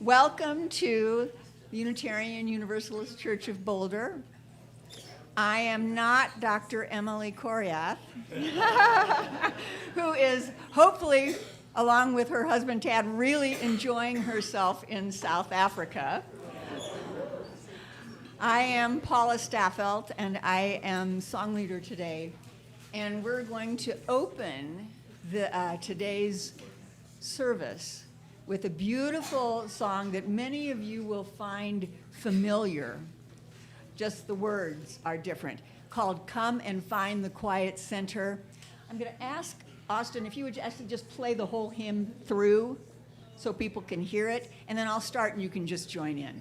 Welcome to the Unitarian Universalist Church of Boulder. I am not Dr. Emily Koryath, who is hopefully, along with her husband Tad, really enjoying herself in South Africa. I am Paula Staffelt, and I am song leader today. And we're going to open today's service with a beautiful song that many of you will find familiar. Just the words are different, called Come and Find the Quiet Center. I'm going to ask Austin if you would actually just play the whole hymn through so people can hear it, and then I'll start and you can just join in.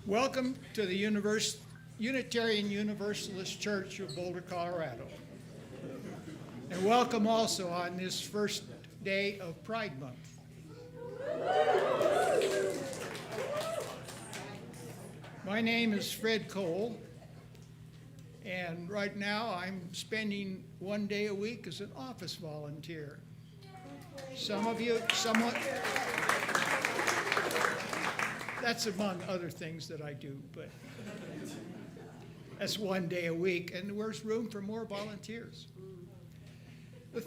Welcome to the Unitarian Universalist Church of Boulder, Colorado. And welcome also on this first day of Pride Month. My name is Fred Cole, and right now I'm spending one day a week as an office volunteer. Some of you, somewhat. That's among other things that I do, but that's one day a week, and there's room for more volunteers. The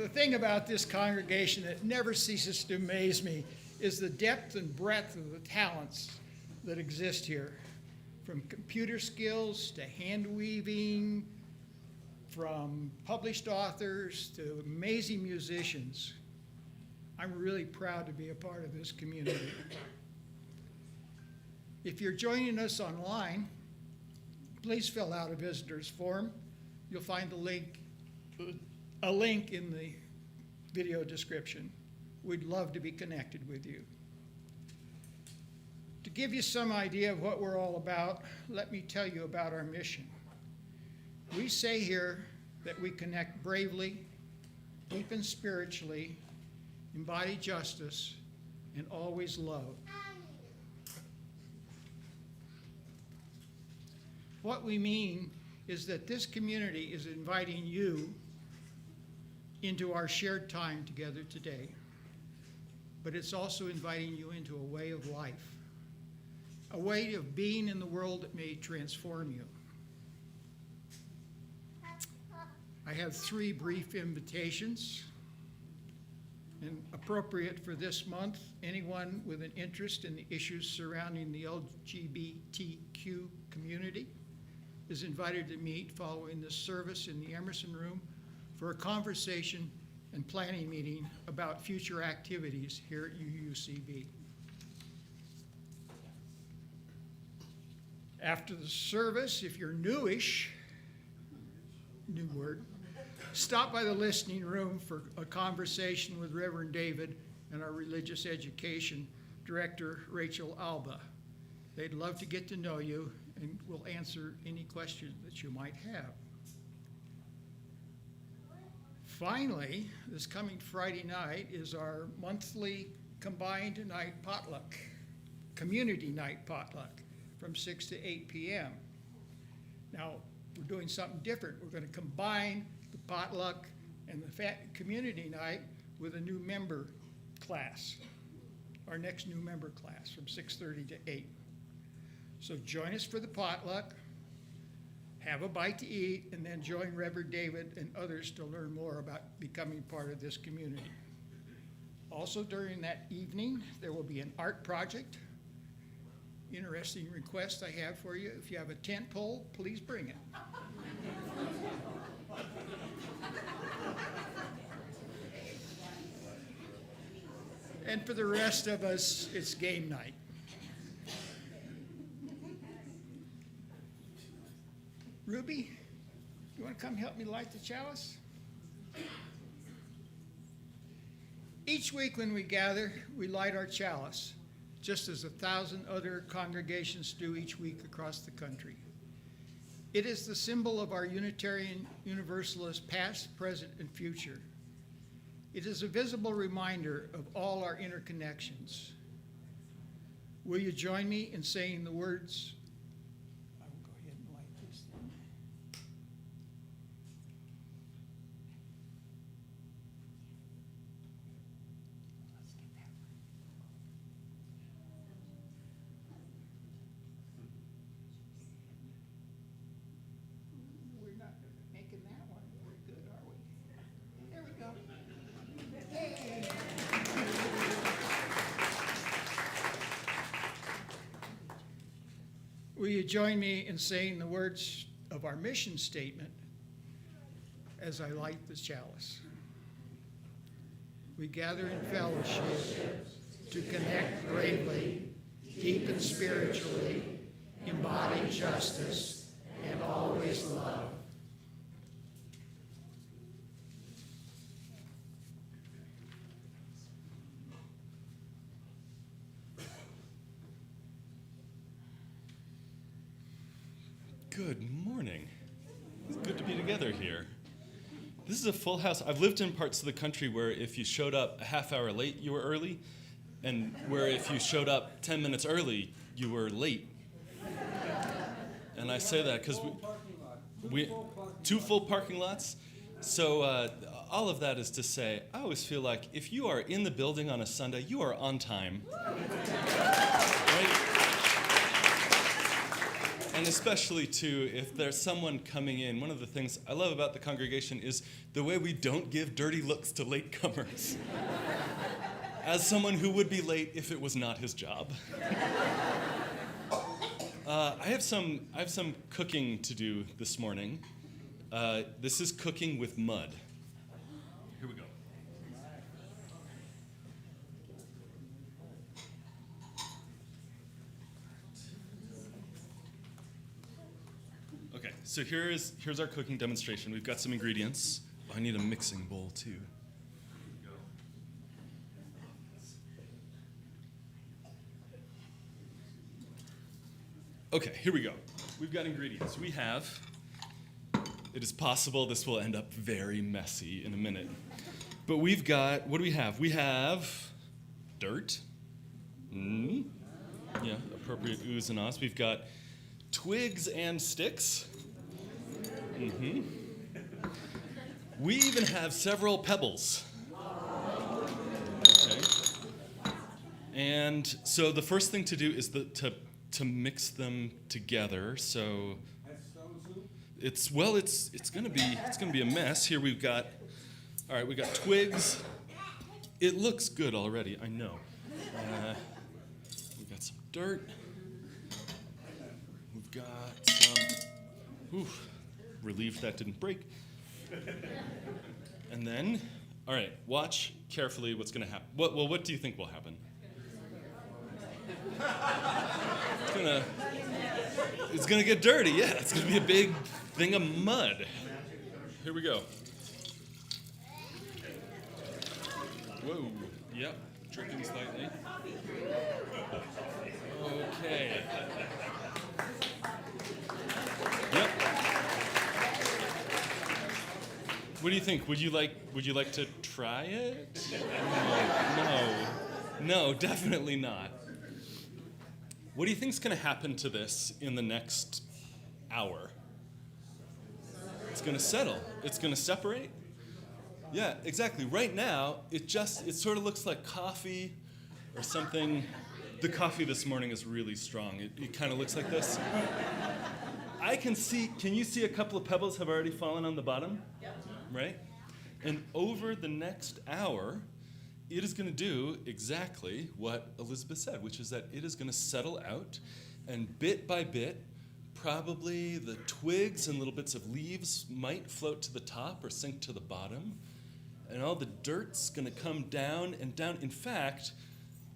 thing about this congregation that never ceases to amaze me is the depth and breadth of the talents that exist here, from computer skills to hand weaving, from published authors to amazing musicians. I'm really proud to be a part of this community. If you're joining us online, please fill out a visitor's form. You'll find a link in the video description. we'd love to be connected with you. To give you some idea of what we're all about, let me tell you about our mission. We say here that we connect bravely, deepen spiritually, embody justice, and always love. What we mean is that this community is inviting you into our shared time together today, but it's also inviting you into a way of life, a way of being in the world that may transform you. I have 3 brief invitations, and appropriate for this month, anyone with an interest in the issues surrounding the LGBTQ community is invited to meet following this service in the Emerson Room for a conversation and planning meeting about future activities here at UUCB. After the service, if you're newish, new word, stop by the listening room for a conversation with Reverend David and our religious education director, Rachel Alba. They'd love to get to know you and will answer any questions that you might have. Finally, this coming Friday night is our monthly combined night potluck, community night potluck from 6 to 8 p.m. Now, we're doing something different. We're going to combine the potluck and the community night with a new member class, our next new member class from 6:30 to 8. So join us for the potluck, have a bite to eat, and then join Reverend David and others to learn more about becoming part of this community. Also during that evening, there will be an art project. Interesting request I have for you. If you have a tent pole, please bring it. And for the rest of us, it's game night. Ruby, you want to come help me light the chalice? Each week when we gather, we light our chalice, just as 1,000 other congregations do each week across the country. It is the symbol of our Unitarian Universalist past, present, and future. It is a visible reminder of all our interconnections. Will you join me in saying the words? I will go ahead and light this thing. Let's get that one. We're not making that one very good, are we? There we go. Hey. Will you join me in saying the words of our mission statement as I light the chalice? We gather in fellowship to connect bravely, deepen spiritually, embody justice, and always love. Good morning. It's good to be together here. This is a full house. I've lived in parts of the country where if you showed up a half hour late, you were early, and where if you showed up 10 minutes early, you were late. And I say that because we 2 full parking lots. So all of that is to say, I always feel like if you are in the building on a Sunday, you are on time. Right? And especially, too, if there's someone coming in, one of the things I love about the congregation is the way we don't give dirty looks to latecomers. As someone who would be late if it was not his job. I have some cooking to do this morning. This is cooking with mud. Here we go. Okay, so here's our cooking demonstration. We've got some ingredients. Oh, I need a mixing bowl too. Here we go. Okay, here we go. We've got ingredients. It is possible this will end up very messy in a minute. But we've got, what do we have? We have dirt. Yeah, appropriate oohs and ahs. We've got twigs and sticks. We even have several pebbles. Okay. And so the first thing to do is to mix them together. So it's gonna be a mess. Here we got twigs. It looks good already, I know. We've got some dirt. We've got some. Relieved that didn't break. And then, all right, watch carefully what's gonna happen. What do you think will happen? It's gonna get dirty, yeah. It's gonna be a big thing of mud. Here we go. Whoa, yep, dripping slightly. Okay. Yep. What do you think? Would you like to try it? No, definitely not. What do you think's going to happen to this in the next hour? It's going to settle. It's going to separate. Yeah, exactly. Right now, it sort of looks like coffee or something. The coffee this morning is really strong. It kind of looks like this. Can you see a couple of pebbles have already fallen on the bottom? Yep. Right? And over the next hour, it is going to do exactly what Elizabeth said, which is that it is going to settle out, and bit by bit, probably the twigs and little bits of leaves might float to the top or sink to the bottom, and all the dirt's going to come down and down. In fact,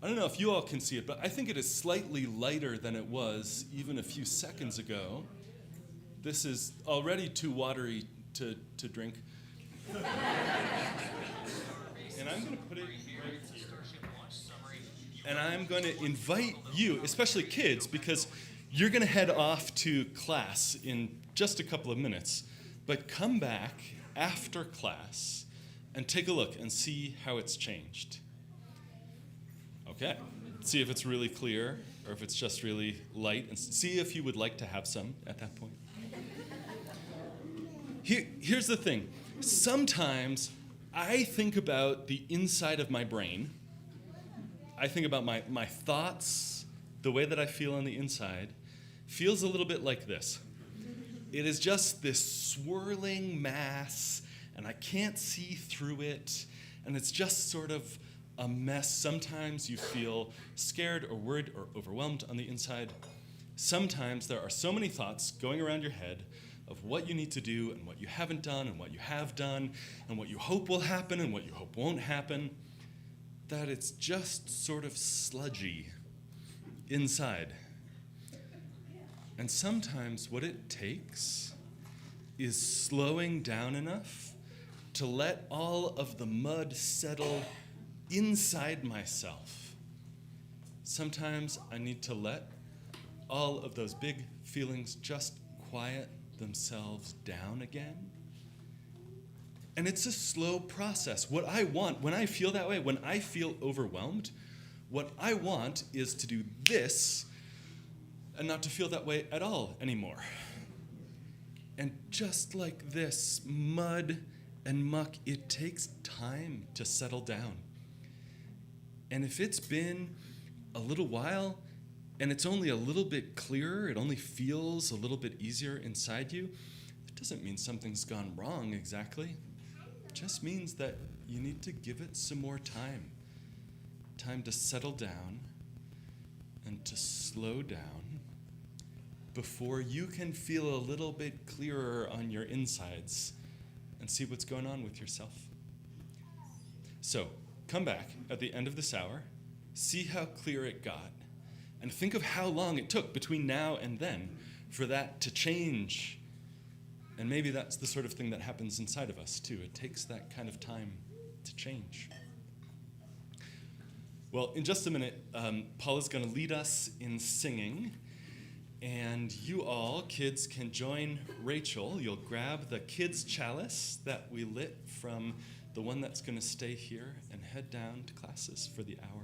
I don't know if you all can see it, but I think it is slightly lighter than it was even a few seconds ago. This is already too watery to drink. And I'm going to put it right here. And I'm going to invite you, especially kids, because you're going to head off to class in just a couple of minutes. But come back after class and take a look and see how it's changed. Okay. See if it's really clear or if it's just really light, and see if you would like to have some at that point. Here's the thing. Sometimes I think about the inside of my brain. I think about my thoughts, the way that I feel on the inside, feels a little bit like this. It is just this swirling mass, and I can't see through it, and it's just sort of a mess. Sometimes you feel scared or worried or overwhelmed on the inside. Sometimes there are so many thoughts going around your head of what you need to do and what you haven't done and what you have done and what you hope will happen and what you hope won't happen, that it's just sort of sludgy inside. And sometimes what it takes is slowing down enough to let all of the mud settle inside myself. Sometimes I need to let all of those big feelings just quiet themselves down again. And it's a slow process. What I want, when I feel that way, when I feel overwhelmed, what I want is to do this and not to feel that way at all anymore. And just like this, mud and muck, it takes time to settle down. And if it's been a little while, and it's only a little bit clearer, it only feels a little bit easier inside you, it doesn't mean something's gone wrong exactly. It just means that you need to give it some more time. Time to settle down and to slow down before you can feel a little bit clearer on your insides and see what's going on with yourself. So, come back at the end of this hour, see how clear it got, and think of how long it took between now and then for that to change. And maybe that's the sort of thing that happens inside of us, too. It takes that kind of time to change. Well, in just a minute, Paula's going to lead us in singing. And you all, kids, can join Rachel. You'll grab the kids' chalice that we lit from the one that's going to stay here and head down to classes for the hour.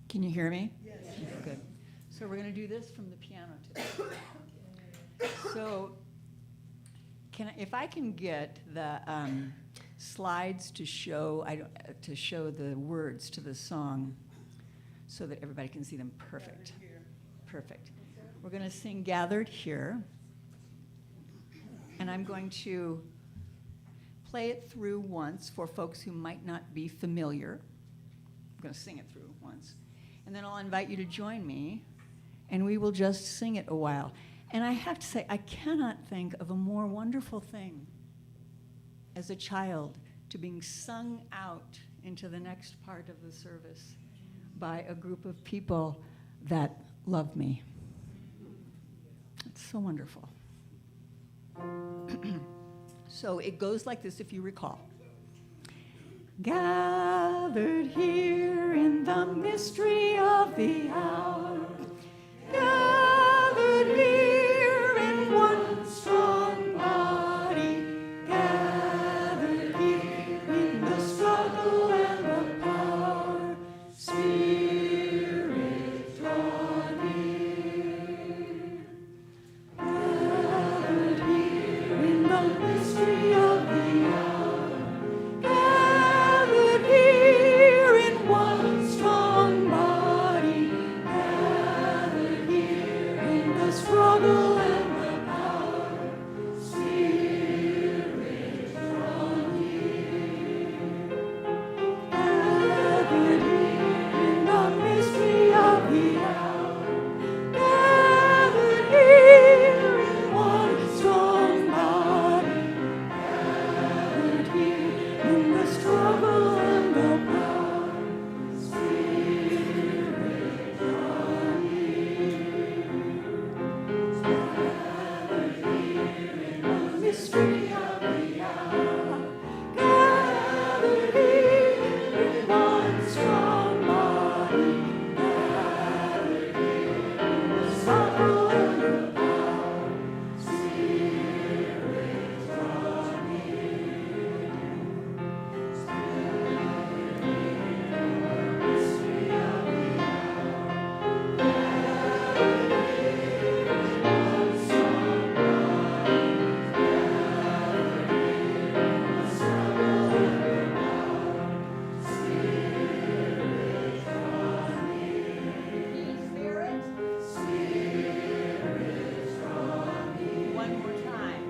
Can you hear me? Yes. Good. So we're going to do this from the piano today. So, if I can get the slides to show the words to the song, so that everybody can see them. Perfect. Perfect. We're going to sing "Gathered Here," and I'm going to play it through once for folks who might not be familiar. I'm going to sing it through once, and then I'll invite you to join me, and we will just sing it a while. And I have to say, I cannot think of a more wonderful thing as a child to being sung out into the next part of the service by a group of people that love me. It's so wonderful. So it goes like this, if you recall. Gathered here in the mystery of the hour, gathered here in one strong body, gathered here in the struggle and the power, Spirit draw near. Gathered here in the mystery of the hour, gathered here in one strong body, gathered here in the struggle and the power, Spirit draw near. Gathered here in the mystery of the hour, gathered here in one strong body, gathered here in the struggle and the power, Spirit draw near. Gathered here in the mystery of the hour, gathered here in one strong body, gathered here in the struggle and the power, Spirit draw near. One more time.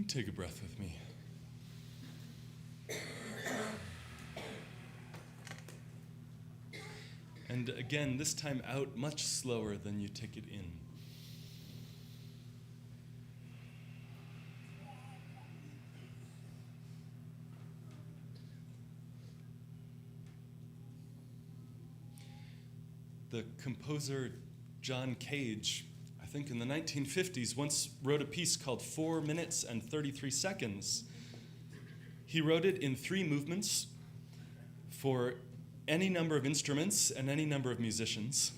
Take a breath with me. And again, this time out much slower than you take it in. The composer John Cage, I think in the 1950s, once wrote a piece called 4 minutes and 33 seconds. He wrote it in 3 movements for any number of instruments and any number of musicians.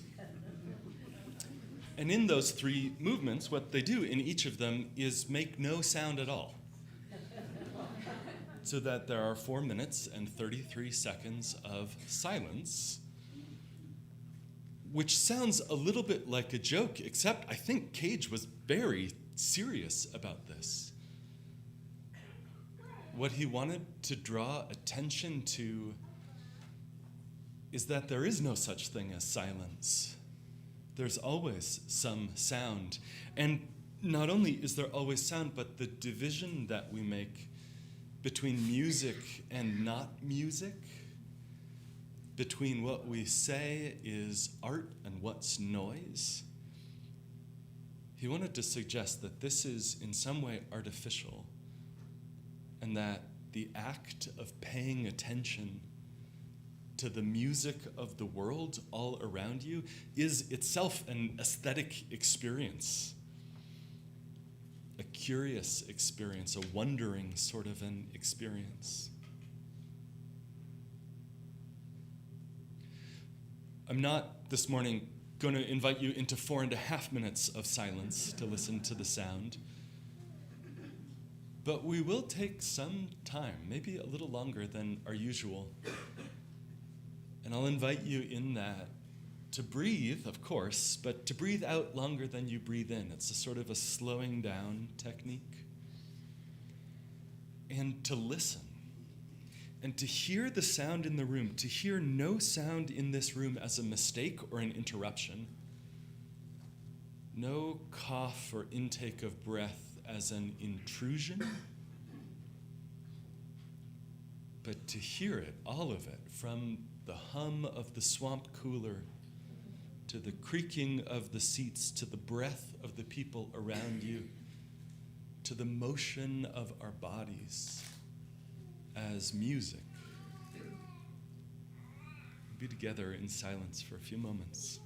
And in those 3 movements, what they do in each of them is make no sound at all. So that there are 4 minutes and 33 seconds of silence, which sounds a little bit like a joke, except I think Cage was very serious about this. What he wanted to draw attention to is that there is no such thing as silence. There's always some sound. And not only is there always sound, but the division that we make between music and not music between what we say is art and what's noise, he wanted to suggest that this is in some way artificial, and that the act of paying attention to the music of the world all around you is itself an aesthetic experience, a curious experience, a wondering sort of an experience. I'm not this morning going to invite you into 4.5 minutes of silence to listen to the sound, but we will take some time, maybe a little longer than our usual, and I'll invite you in that to breathe, of course, but to breathe out longer than you breathe in. It's a sort of a slowing down technique. And to listen. And to hear the sound in the room, to hear no sound in this room as a mistake or an interruption. No cough or intake of breath as an intrusion. But to hear it, all of it, from the hum of the swamp cooler to the creaking of the seats, to the breath of the people around you, to the motion of our bodies as music. Be together in silence for a few moments.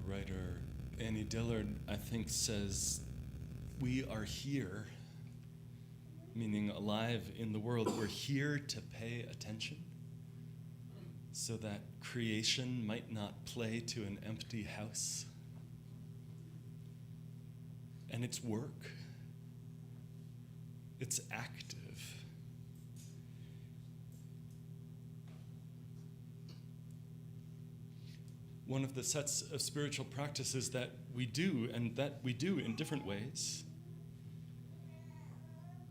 Writer Annie Dillard, I think, says, we are here, meaning alive in the world. We're here to pay attention so that creation might not play to an empty house. And it's work. It's active. One of the sets of spiritual practices that we do, and that we do in different ways,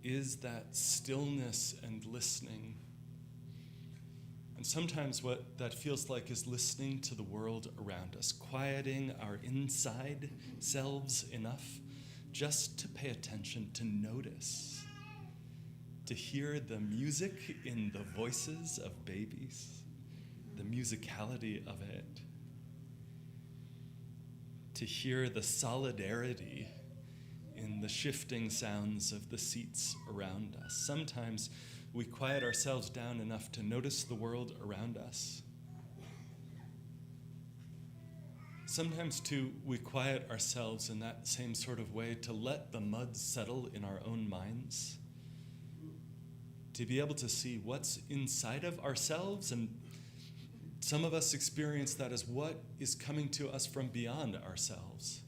is that stillness and listening. And sometimes what that feels like is listening to the world around us, quieting our inside selves enough just to pay attention, to notice, to hear the music in the voices of babies, the musicality of it, to hear the solidarity in the shifting sounds of the seats around us. Sometimes we quiet ourselves down enough to notice the world around us. Sometimes, too, we quiet ourselves in that same sort of way to let the mud settle in our own minds, to be able to see what's inside of ourselves. And some of us experience that as what is coming to us from beyond ourselves,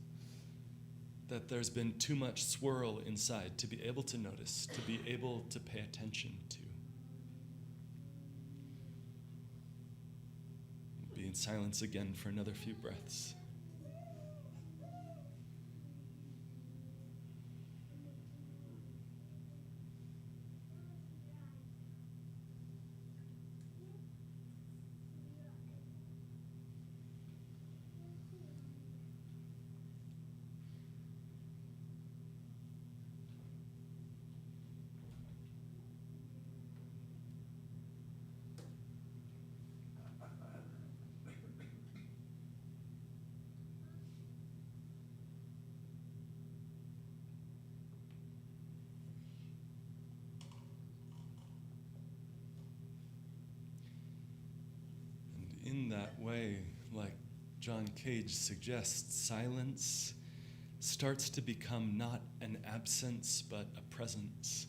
that there's been too much swirl inside to be able to notice, to be able to pay attention to. Be in silence again for another few breaths. In that way, like John Cage suggests, silence starts to become not an absence, but a presence,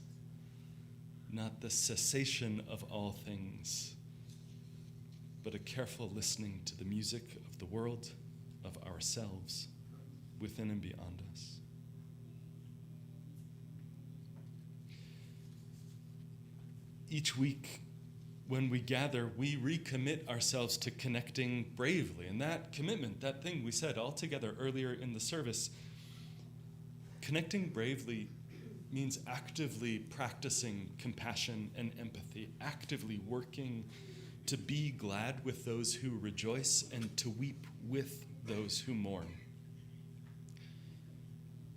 not the cessation of all things, but a careful listening to the music of the world, of ourselves, within and beyond us. Each week, when we gather, we recommit ourselves to connecting bravely. And that commitment, that thing we said all together earlier in the service, connecting bravely means actively practicing compassion and empathy, actively working to be glad with those who rejoice and to weep with those who mourn.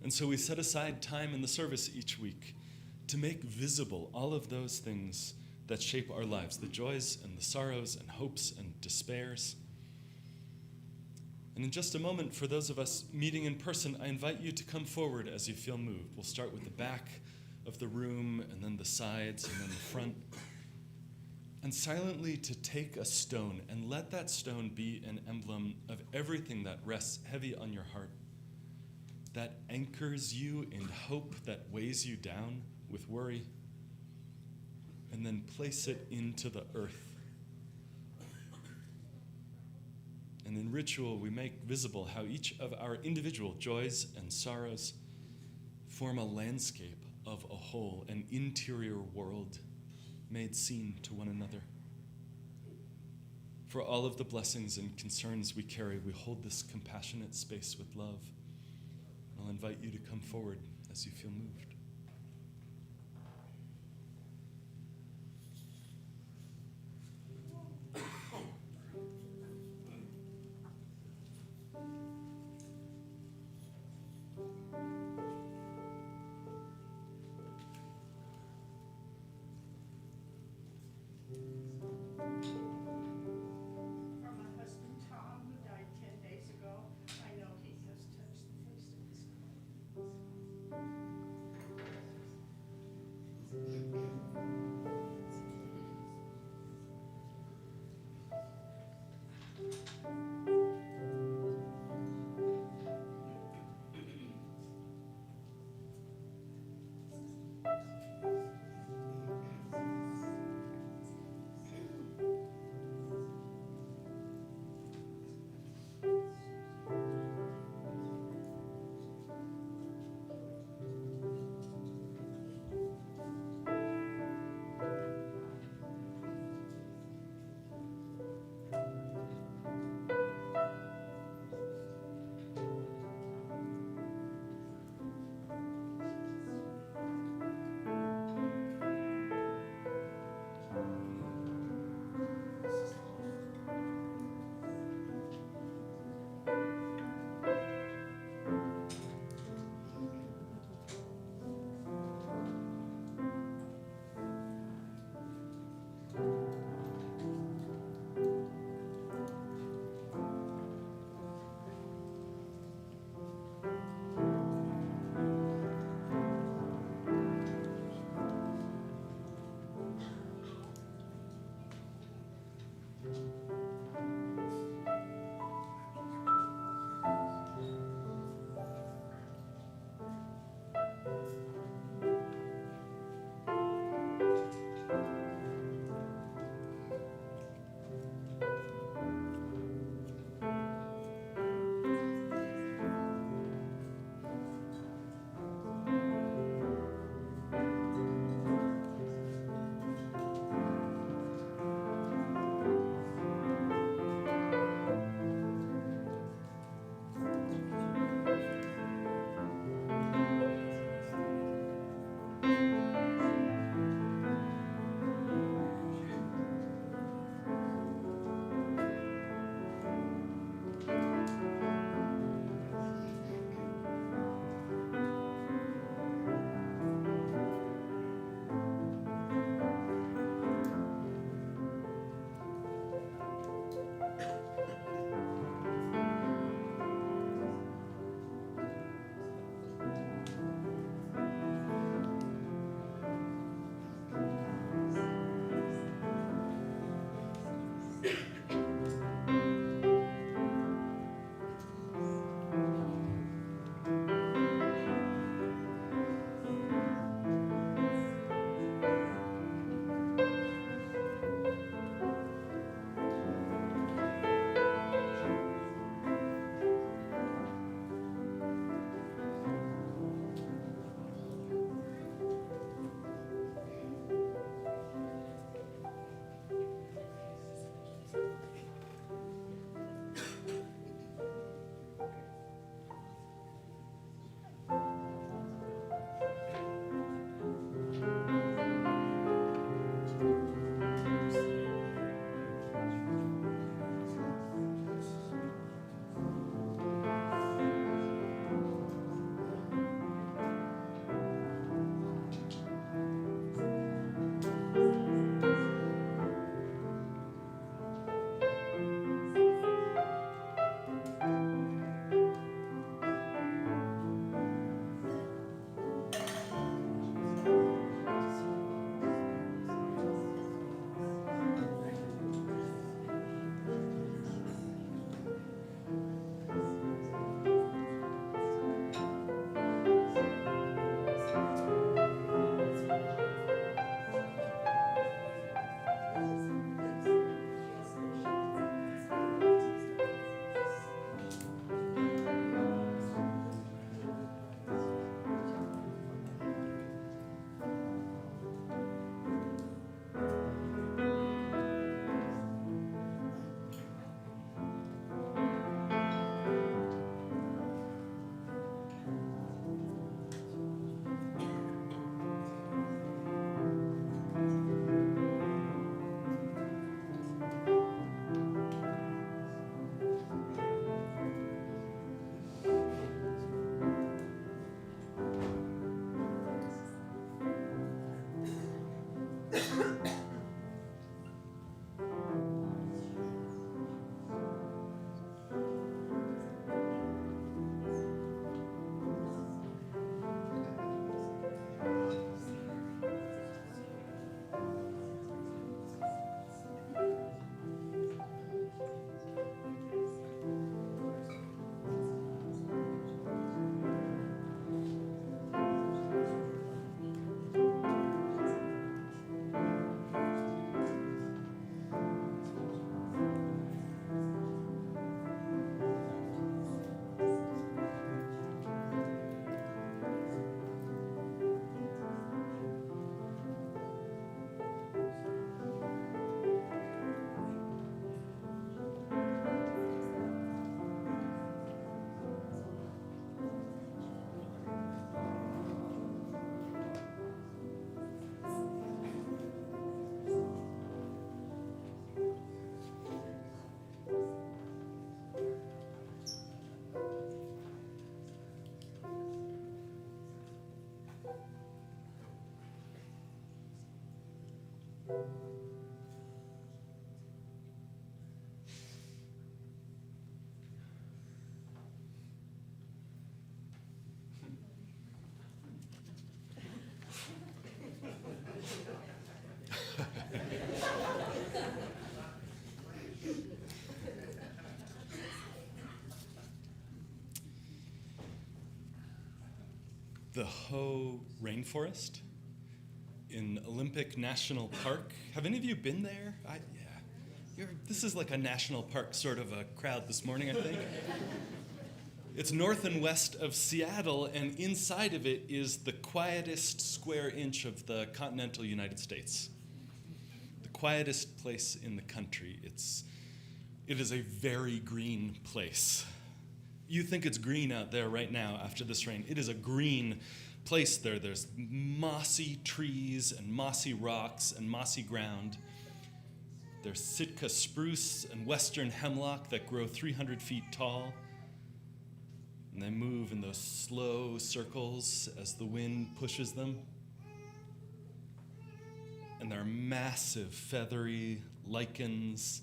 And so we set aside time in the service each week to make visible all of those things that shape our lives, the joys and the sorrows and hopes and despairs. And in just a moment, for those of us meeting in person, I invite you to come forward as you feel moved. We'll start with the back of the room, and then the sides, and then the front. And silently to take a stone and let that stone be an emblem of everything that rests heavy on your heart, that anchors you in hope, that weighs you down with worry, and then place it into the earth. And in ritual, we make visible how each of our individual joys and sorrows form a landscape of a whole, an interior world made seen to one another. For all of the blessings and concerns we carry, we hold this compassionate space with love. I'll invite you to come forward as you feel moved. The Hoh Rainforest in Olympic National Park. Have any of you been there? This is like a national park sort of a crowd this morning, I think. It's north and west of Seattle, and inside of it is the quietest square inch of the continental United States. The quietest place in the country. It is a very green place. You think it's green out there right now after this rain. It is a green place there. There's mossy trees and mossy rocks and mossy ground. There's Sitka spruce and western hemlock that grow 300 feet tall. And they move in those slow circles as the wind pushes them. And there are massive feathery lichens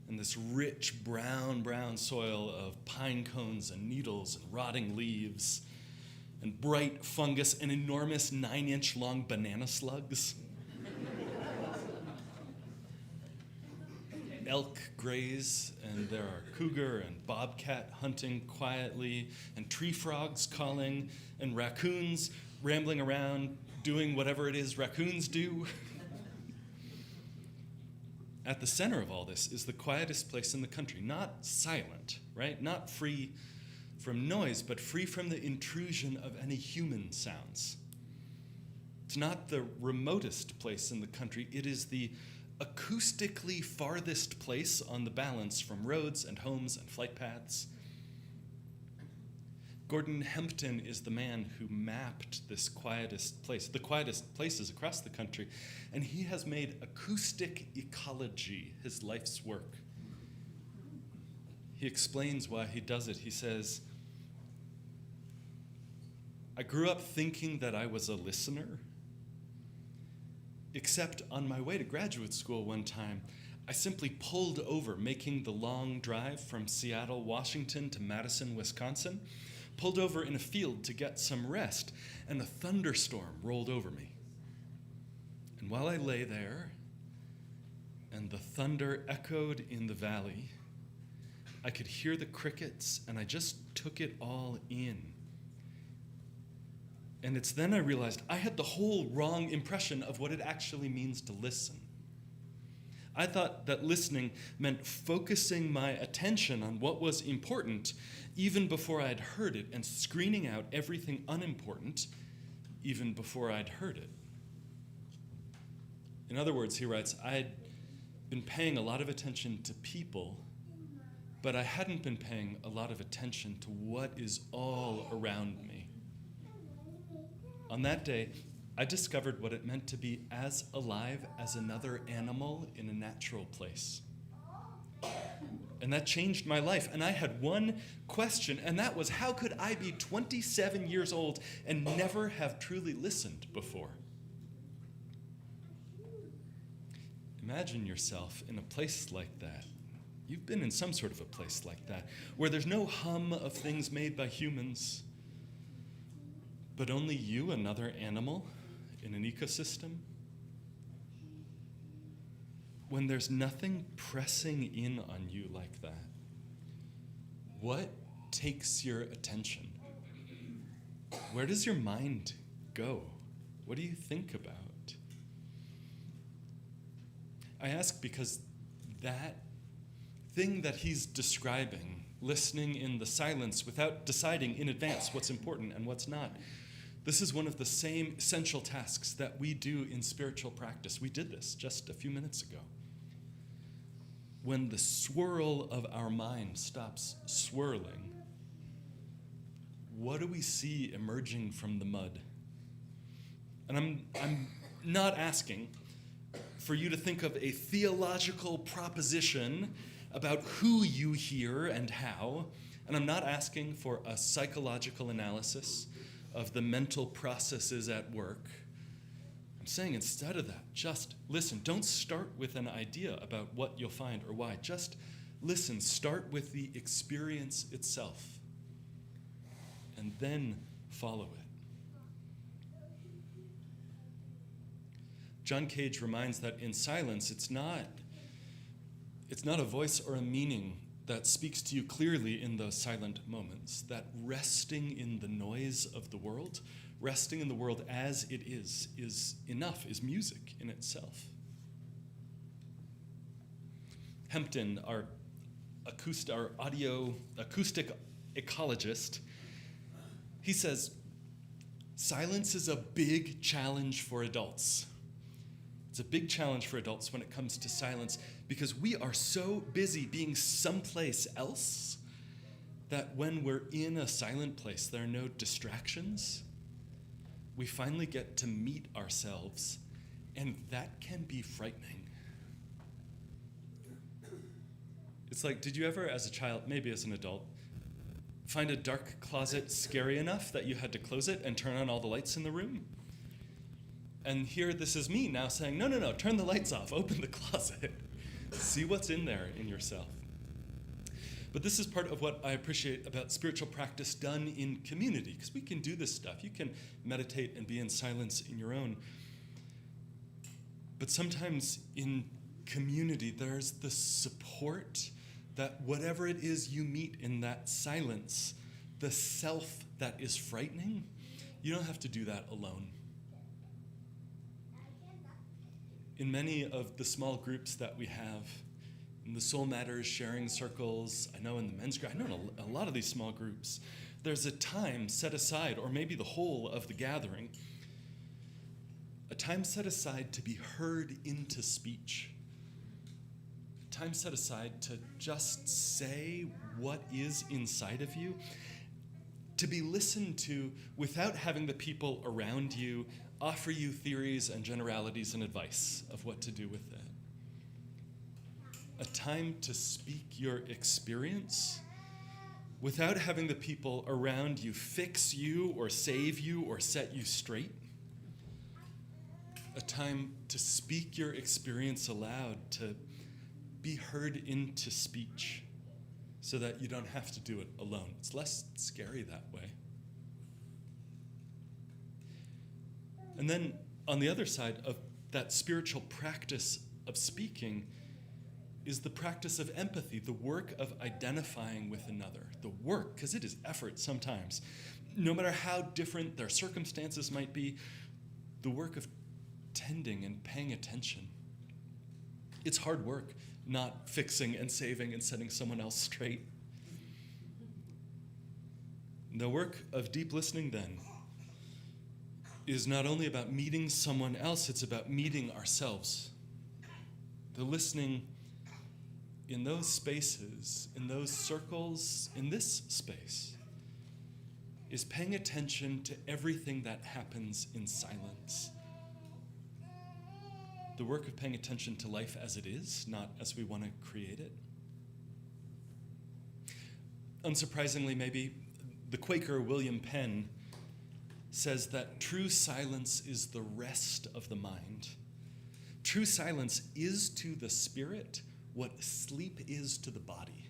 and this rich brown soil of pine cones and needles and rotting leaves and bright fungus and enormous 9-inch long banana slugs. Elk graze, and there are cougar and bobcat hunting quietly, and tree frogs calling, and raccoons rambling around doing whatever it is raccoons do. At the center of all this is the quietest place in the country, not silent, right? Not free from noise, but free from the intrusion of any human sounds. It's not the remotest place in the country, it is the acoustically farthest place on the balance from roads and homes and flight paths. Gordon Hempton is the man who mapped this quietest place, the quietest places across the country, and he has made acoustic ecology his life's work. He explains why he does it. He says, I grew up thinking that I was a listener, except on my way to graduate school one time, I simply pulled over making the long drive from Seattle, Washington to Madison, Wisconsin, pulled over in a field to get some rest, and a thunderstorm rolled over me. And while I lay there, and the thunder echoed in the valley, I could hear the crickets, and I just took it all in. And it's then I realized I had the whole wrong impression of what it actually means to listen. I thought that listening meant focusing my attention on what was important even before I'd heard it, and screening out everything unimportant even before I'd heard it. In other words, he writes, I'd been paying a lot of attention to people, but I hadn't been paying a lot of attention to what is all around me. On that day, I discovered what it meant to be as alive as another animal in a natural place. And that changed my life. And I had one question, and that was, how could I be 27 years old and never have truly listened before? Imagine yourself in a place like that. You've been in some sort of a place like that, where there's no hum of things made by humans, but only you, another animal, in an ecosystem. When there's nothing pressing in on you like that, what takes your attention? Where does your mind go? What do you think about? I ask because that thing that he's describing, listening in the silence without deciding in advance what's important and what's not, this is one of the same essential tasks that we do in spiritual practice. We did this just a few minutes ago. When the swirl of our mind stops swirling, what do we see emerging from the mud? And I'm not asking for you to think of a theological proposition about who you hear and how, and I'm not asking for a psychological analysis of the mental processes at work. I'm saying instead of that, just listen. Don't start with an idea about what you'll find or why. Just listen. Start with the experience itself, and then follow it. John Cage reminds that in silence, it's not a voice or a meaning that speaks to you clearly in those silent moments. That resting in the noise of the world, resting in the world as it is enough, is music in itself. Hempton, our acoustic ecologist, he says, silence is a big challenge for adults. It's a big challenge for adults when it comes to silence because we are so busy being someplace else that when we're in a silent place, there are no distractions. We finally get to meet ourselves, and that can be frightening. It's like, did you ever, as a child, maybe as an adult, find a dark closet scary enough that you had to close it and turn on all the lights in the room? And here, this is me now saying, no, turn the lights off, open the closet, see what's in there in yourself. But this is part of what I appreciate about spiritual practice done in community, because we can do this stuff. You can meditate and be in silence in your own. But sometimes in community, there's the support that whatever it is you meet in that silence, the self that is frightening, you don't have to do that alone. In many of the small groups that we have, in the Soul Matters sharing circles, I know in the men's group, I know in a lot of these small groups, there's a time set aside, or maybe the whole of the gathering, a time set aside to be heard into speech. A time set aside to just say what is inside of you, to be listened to without having the people around you offer you theories and generalities and advice of what to do with it. A time to speak your experience without having the people around you fix you or save you or set you straight. A time to speak your experience aloud, to be heard into speech so that you don't have to do it alone. It's less scary that way. And then on the other side of that spiritual practice of speaking is the practice of empathy, the work of identifying with another. The work, because it is effort sometimes. No matter how different their circumstances might be, the work of tending and paying attention. It's hard work, not fixing and saving and setting someone else straight. The work of deep listening, then, is not only about meeting someone else, it's about meeting ourselves. The listening in those spaces, in those circles, in this space, is paying attention to everything that happens in silence. The work of paying attention to life as it is, not as we want to create it. Unsurprisingly, maybe, the Quaker William Penn says that true silence is the rest of the mind. True silence is to the spirit what sleep is to the body,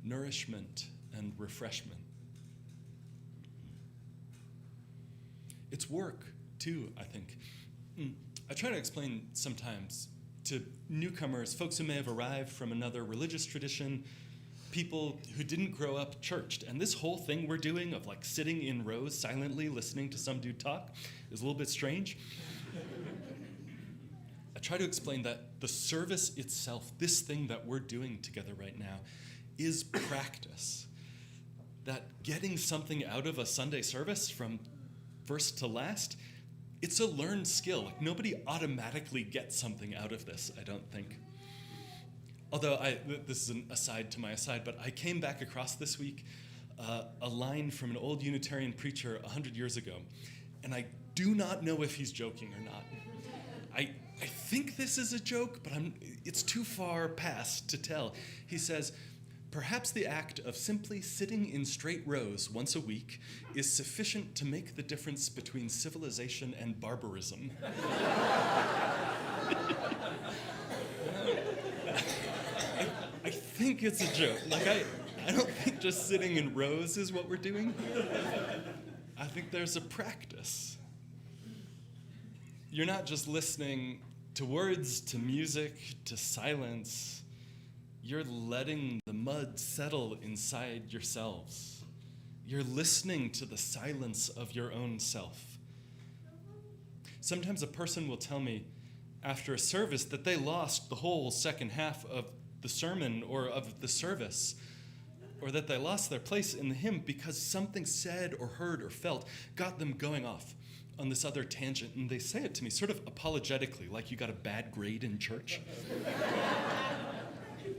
nourishment and refreshment. It's work, too, I think. I try to explain sometimes to newcomers, folks who may have arrived from another religious tradition, people who didn't grow up churched. And this whole thing we're doing of like sitting in rows silently listening to some dude talk is a little bit strange. I try to explain that the service itself, this thing that we're doing together right now, is practice. That getting something out of a Sunday service from first to last, it's a learned skill. Like, nobody automatically gets something out of this, I don't think. Although, this is an aside to my aside, but I came back across this week a line from an old Unitarian preacher 100 years ago, and I do not know if he's joking or not. I think this is a joke, but it's too far past to tell. He says, Perhaps the act of simply sitting in straight rows once a week is sufficient to make the difference between civilization and barbarism. I think it's a joke. I don't think just sitting in rows is what we're doing. I think there's a practice. You're not just listening to words, to music, to silence. You're letting the mud settle inside yourselves. You're listening to the silence of your own self. Sometimes a person will tell me after a service that they lost the whole second half of the sermon or of the service, or that they lost their place in the hymn because something said or heard or felt got them going off on this other tangent. And they say it to me sort of apologetically, like you got a bad grade in church.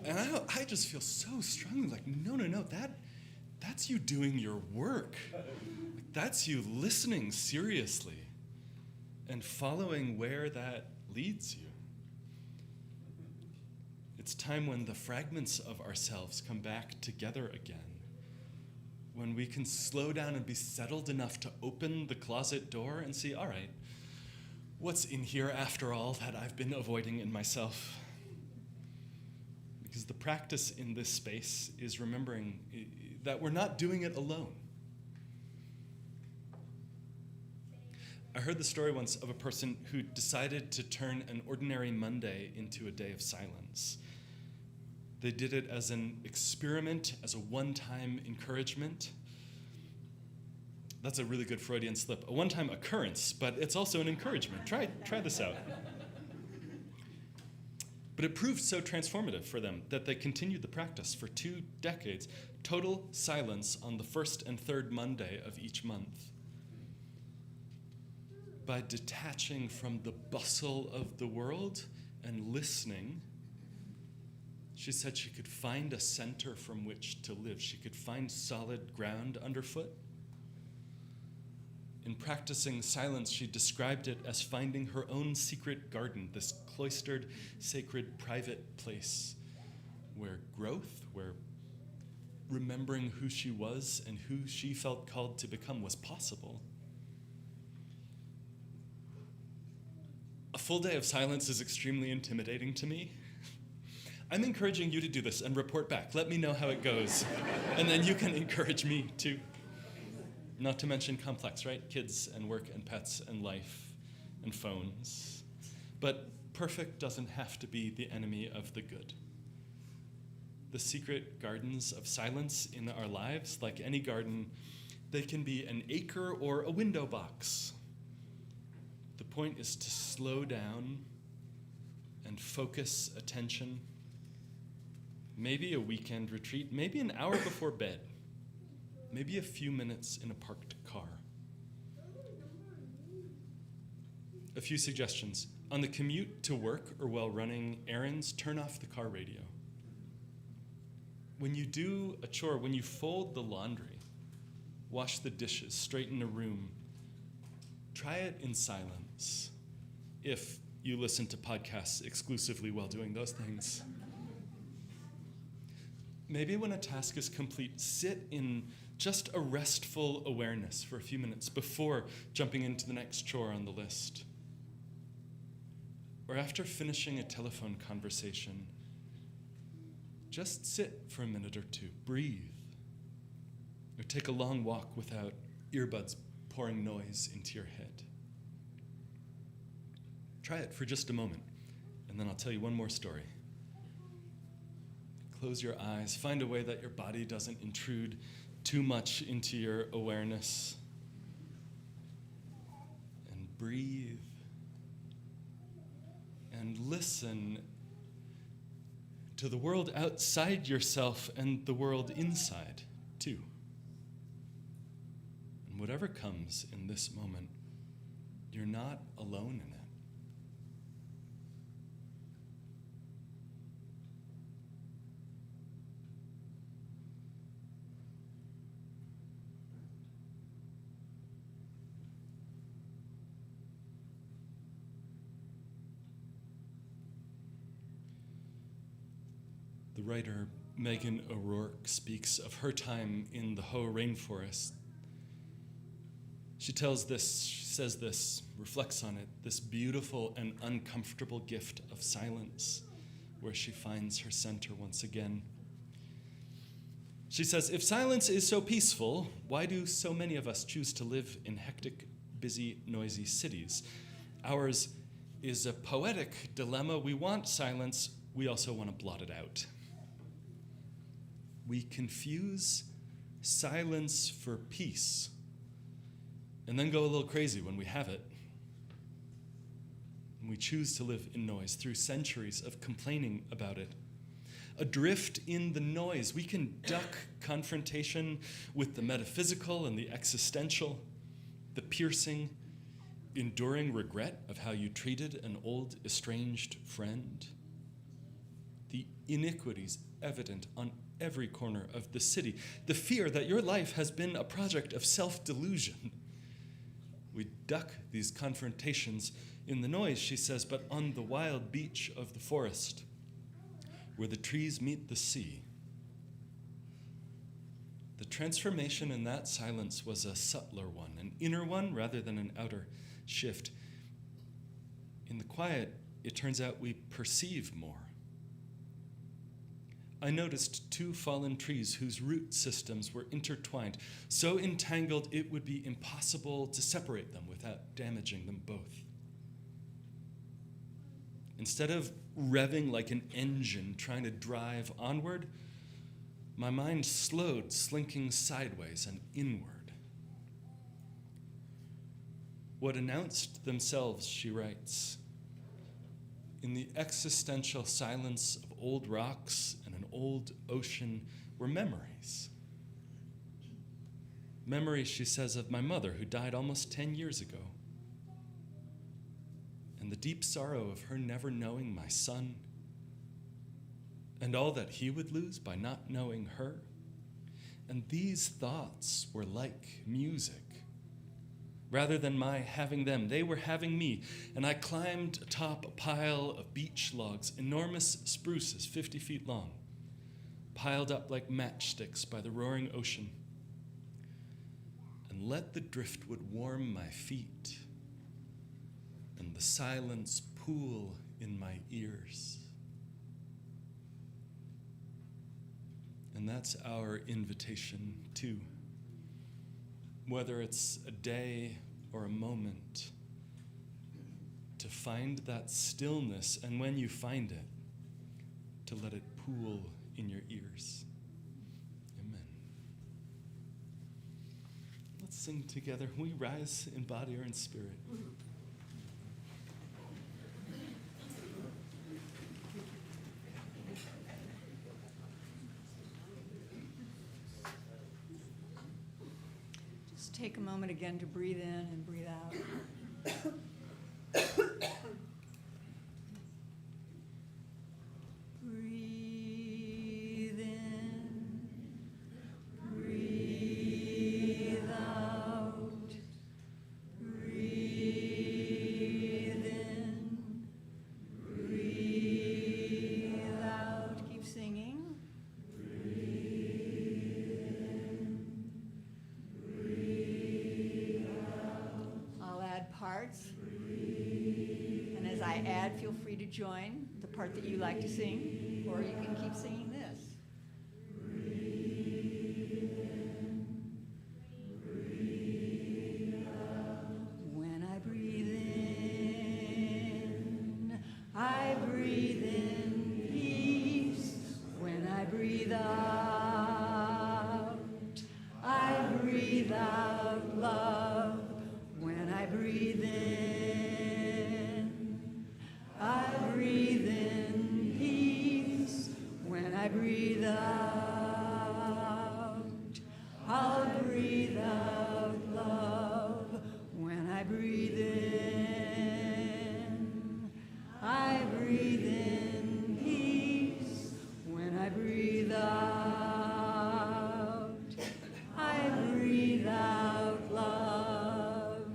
And I just feel so strongly like, no, that's you doing your work. That's you listening seriously and following where that leads you. It's time when the fragments of ourselves come back together again, when we can slow down and be settled enough to open the closet door and see, all right, what's in here after all that I've been avoiding in myself? Because the practice in this space is remembering that we're not doing it alone. I heard the story once of a person who decided to turn an ordinary Monday into a day of silence. They did it as an experiment, as a one-time encouragement. That's a really good Freudian slip. A one-time occurrence, but it's also an encouragement. Try this out. But it proved so transformative for them that they continued the practice for 2 decades. Total silence on the first and third Monday of each month. By detaching from the bustle of the world and listening, she said she could find a center from which to live. She could find solid ground underfoot. In practicing silence, she described it as finding her own secret garden, this cloistered, sacred, private place where growth, where remembering who she was and who she felt called to become was possible. A full day of silence is extremely intimidating to me. I'm encouraging you to do this and report back. Let me know how it goes. And then you can encourage me too. Not to mention complex, right? Kids and work and pets and life and phones. But perfect doesn't have to be the enemy of the good. The secret gardens of silence in our lives, like any garden, they can be an acre or a window box. The point is to slow down and focus attention. Maybe a weekend retreat, maybe an hour before bed, maybe a few minutes in a parked car. A few suggestions. On the commute to work or while running errands, turn off the car radio. When you do a chore, when you fold the laundry, wash the dishes, straighten a room, try it in silence if you listen to podcasts exclusively while doing those things. Maybe when a task is complete, sit in just a restful awareness for a few minutes before jumping into the next chore on the list. Or after finishing a telephone conversation, just sit for a minute or two, breathe. Or take a long walk without earbuds pouring noise into your head. Try it for just a moment, and then I'll tell you one more story. Close your eyes. Find a way that your body doesn't intrude too much into your awareness. And breathe. And listen to the world outside yourself and the world inside, too. And whatever comes in this moment, you're not alone in it. The writer Megan O'Rourke speaks of her time in the Hoh rainforest. She says this, reflects on it, this beautiful and uncomfortable gift of silence, where she finds her center once again. She says, if silence is so peaceful, why do so many of us choose to live in hectic, busy, noisy cities? Ours is a poetic dilemma. We want silence, we also want to blot it out. We confuse silence for peace, and then go a little crazy when we have it. And we choose to live in noise through centuries of complaining about it. Adrift in the noise, we can duck confrontation with the metaphysical and the existential, the piercing, enduring regret of how you treated an old, estranged friend, the iniquities evident on every corner of the city, the fear that your life has been a project of self-delusion. We duck these confrontations in the noise, she says, but on the wild beach of the forest, where the trees meet the sea, the transformation in that silence was a subtler one, an inner one rather than an outer shift. In the quiet, it turns out we perceive more. I noticed 2 fallen trees whose root systems were intertwined, so entangled it would be impossible to separate them without damaging them both. Instead of revving like an engine trying to drive onward, my mind slowed, slinking sideways and inward. What announced themselves, she writes, in the existential silence of old rocks and an old ocean were memories. Memories, she says, of my mother who died almost 10 years ago, and the deep sorrow of her never knowing my son, and all that he would lose by not knowing her. And these thoughts were like music. Rather than my having them, they were having me, and I climbed atop a pile of beach logs, enormous spruces 50 feet long, piled up like matchsticks by the roaring ocean, and let the driftwood warm my feet, and the silence pool in my ears. And that's our invitation too. Whether it's a day or a moment, to find that stillness, and when you find it, to let it pool in your ears. Amen. Let's sing together. We rise in body or in spirit. Take a moment again to breathe in and breathe out. Breathe in, breathe out, breathe in, breathe out. Keep singing. Parts. And as I add, feel free to join the part that you like to sing, or you can keep singing this. When I breathe in, I breathe in peace. When I breathe out, I breathe out love. When I breathe in, I breathe in peace. When I breathe out, I'll breathe out love. When I breathe in, I breathe in peace. When I breathe out, I breathe out love.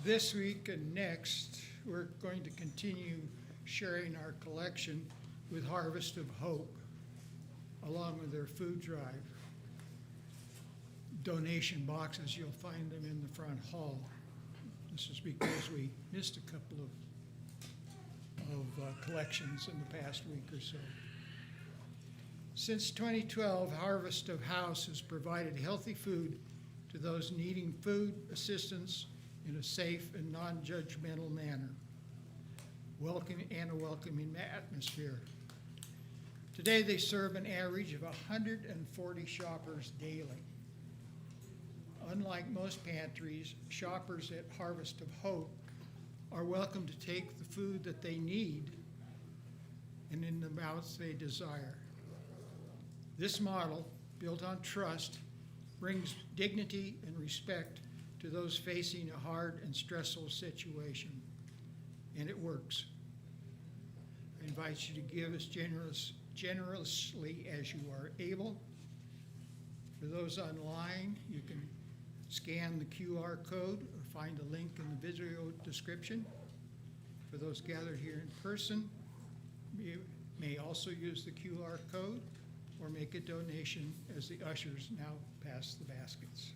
This week and next, we're going to continue sharing our collection with Harvest of Hope, along with their food drive. Donation boxes, you'll find them in the front hall. This is because we missed a couple of collections in the past week or so. Since 2012, Harvest of House has provided healthy food to those needing food assistance in a safe and non-judgmental manner, a welcoming atmosphere. Today, they serve an average of 140 shoppers daily. Unlike most pantries, shoppers at Harvest of Hope are welcome to take the food that they need and in the amounts they desire. This model, built on trust, brings dignity and respect to those facing a hard and stressful situation, and it works. I invite you to give as generously as you are able. For those online, you can scan the QR code or find a link in the video description. For those gathered here in person, you may also use the QR code or make a donation as the ushers now pass the baskets.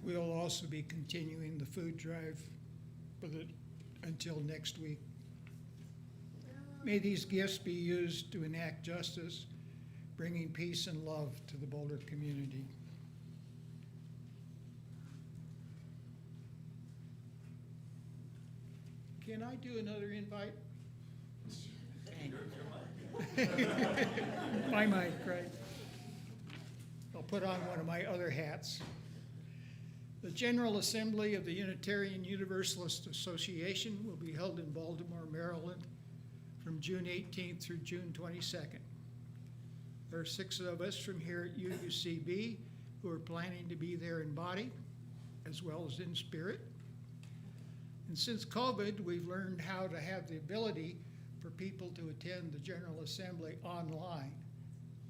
We'll also be continuing the food drive until next week. May these gifts be used to enact justice, bringing peace and love to the Boulder community. Can I do another invite? My mic, right? I'll put on one of my other hats. The General Assembly of the Unitarian Universalist Association will be held in Baltimore, Maryland from June 18th through June 22nd. There are 6 of us from here at UUCB who are planning to be there in body as well as in spirit. And since COVID, we've learned how to have the ability for people to attend the General Assembly online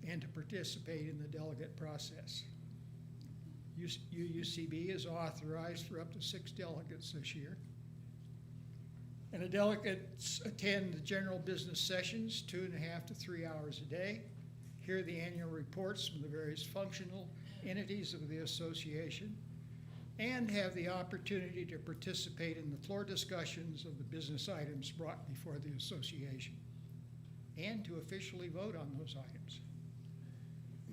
and to participate in the delegate process. UUCB is authorized for up to 6 delegates this year. And the delegates attend the general business sessions 2.5 to 3 hours a day, hear the annual reports from the various functional entities of the association, and have the opportunity to participate in the floor discussions of the business items brought before the association, and to officially vote on those items.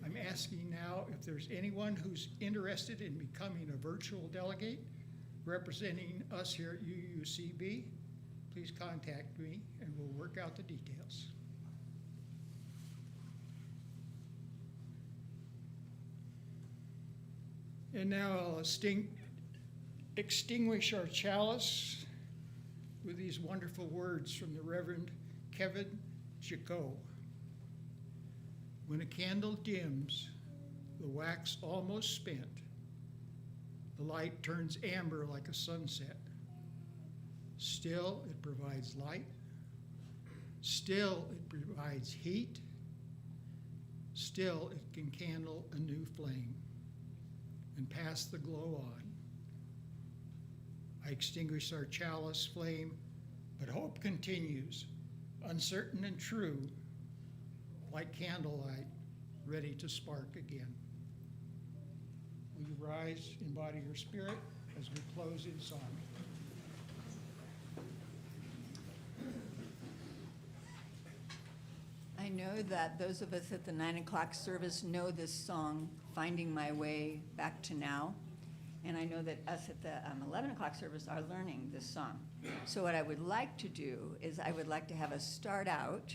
I'm asking now if there's anyone who's interested in becoming a virtual delegate representing us here at UUCB. Please contact me and we'll work out the details. And now I'll extinguish our chalice with these wonderful words from the Reverend Kevin Jacot. When a candle dims, the wax almost spent, the light turns amber like a sunset. Still, it provides light. Still, it provides heat. Still, it can kindle a new flame and pass the glow on. I extinguish our chalice flame, but hope continues, uncertain and true, like candlelight, ready to spark again. Will you rise, embody your spirit as we close in song? I know that those of us at the 9 o'clock service know this song, Finding My Way Back to Now. And I know that us at the 11 o'clock service are learning this song. So what I would like to do is I would like to have us start out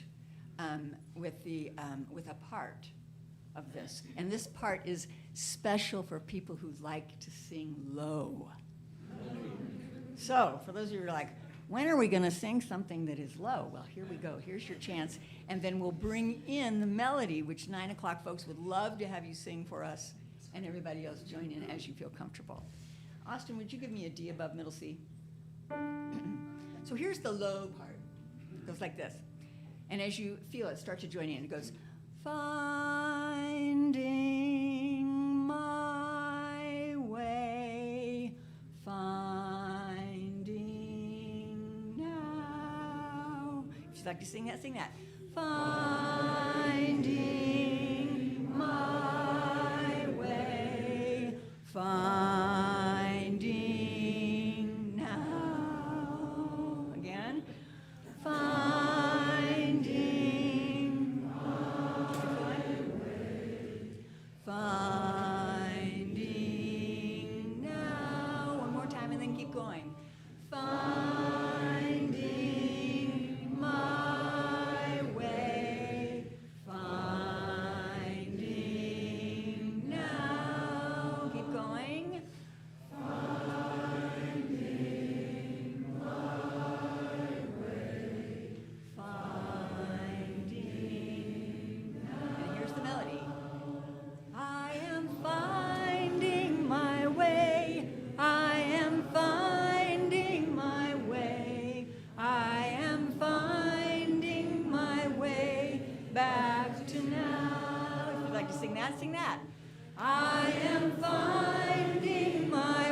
with a part of this. And this part is special for people who like to sing low. So for those of you who are like, when are we going to sing something that is low? Well, here we go. Here's your chance. And then we'll bring in the melody, which 9 o'clock folks would love to have you sing for us, and everybody else join in as you feel comfortable. Austin, would you give me a D above middle C? So here's the low part. It goes like this. And as you feel it, start to join in. It goes, finding my way, finding now. If you'd like to sing that, sing that. Finding my way, finding now. Again. Finding my way, finding now. One more time and then keep going. Finding my way, finding now. Keep going. And here's the melody. I am finding my way. I am finding my way. I am finding my way back to now. If you'd like to sing that, sing that. I am finding my